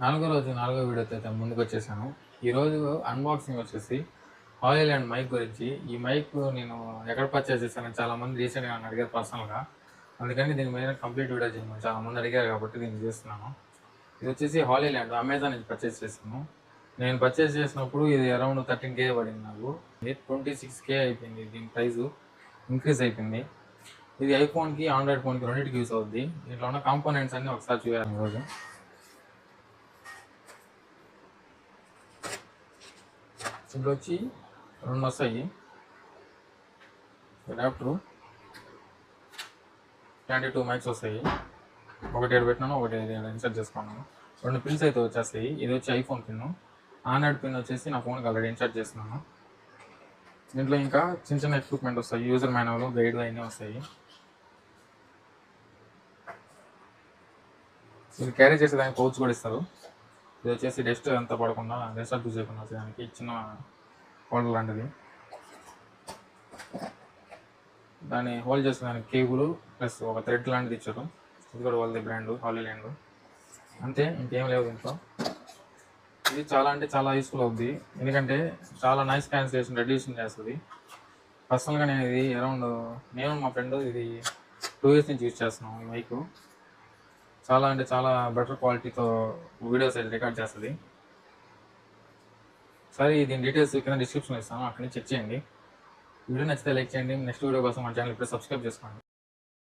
నాలుగో రోజు నాలుగో వీడియోతో అయితే ముందుకు వచ్చేసాను. ఈరోజు అన్బాక్సింగ్ వచ్చేసి హాలీల్యాండ్ మైక్ గురించి. ఈ మైక్ నేను ఎక్కడ పర్చేస్ చేశానని చాలామంది రీసెంట్గా నన్ను అడిగారు పర్సనల్గా. అందుకని దీని మీద కంప్లీట్ వీడియో చేయమని చాలామంది అడిగారు కాబట్టి దీన్ని చేస్తున్నాను. ఇది వచ్చేసి హాలీల్యాండ్ అమెజాన్ నుంచి పర్చేస్ చేశాను. నేను పర్చేస్ చేసినప్పుడు ఇది అరౌండ్ 13K పడింది నాకు. 26K అయిపోయింది. దీని ప్రైజు ఇంక్రీజ్ అయిపోయింది. ఇది ఐఫోన్కి ఆండ్రాయిడ్ ఫోన్కి రెండింటికి యూస్ అవుద్ది. దీంట్లో ఉన్న కాంపోనెంట్స్ అన్నీ ఒకసారి చూడాలి ఈరోజు. ఇప్పుడు వచ్చి 2 వస్తాయి అడాప్టర్. 22 మైక్స్ వస్తాయి. ఒకటి ఏడు పెట్టినాను, ఒకటి ఇన్సర్ట్ చేసుకున్నాను. 2 పిన్స్ అయితే వచ్చేస్తాయి. ఇది వచ్చి ఐఫోన్ పిన్, ఆండ్రాయిడ్ పిన్ వచ్చేసి నా ఫోన్కి ఆల్రెడీ ఇన్సర్ట్ చేస్తున్నాను. దీంట్లో ఇంకా చిన్న చిన్న ఎక్విప్మెంట్ వస్తాయి, యూజర్ మాన్యువల్, గైడ్ అన్నీ వస్తాయి. ఇది క్యారీ చేసేదానికి పౌచ్ కూడా ఇస్తారు. ఇది వచ్చేసి డస్ట్ అంతా పడకుండా, డస్ట్ అబ్యూజ్ చేయకుండా వచ్చేదానికి చిన్న హోల్డర్ లాంటిది. దాన్ని హోల్డ్ చేసేదానికి కేబుల్ ప్లస్ ఒక థ్రెడ్ లాంటిది ఇచ్చారు. ఇది కూడా వాళ్ళది బ్రాండ్ హాలీల్యాండ్. అంతే, ఇంకేం లేవు దీంట్లో. ఇది చాలా అంటే చాలా యూస్ఫుల్ అవుద్ది, ఎందుకంటే చాలా నాయిస్ క్యాన్సిలేషన్ రెడ్యూషన్ చేస్తుంది. పర్సనల్గా నేను ఇది అరౌండ్ మా ఫ్రెండ్ ఇది 2 years నుంచి యూజ్ చేస్తున్నాం ఈ మైక్. చాలా అంటే చాలా బెటర్ క్వాలిటీతో వీడియోస్ అయితే రికార్డ్ చేస్తుంది. సరే, దీని డీటెయిల్స్ కింద డిస్క్రిప్షన్లో ఇస్తాను, అక్కడి నుంచి చెక్ చేయండి. వీడియో నచ్చితే లైక్ చేయండి. నెక్స్ట్ వీడియో కోసం మన ఛానల్ ఇప్పుడు సబ్స్క్రైబ్ చేసుకోండి.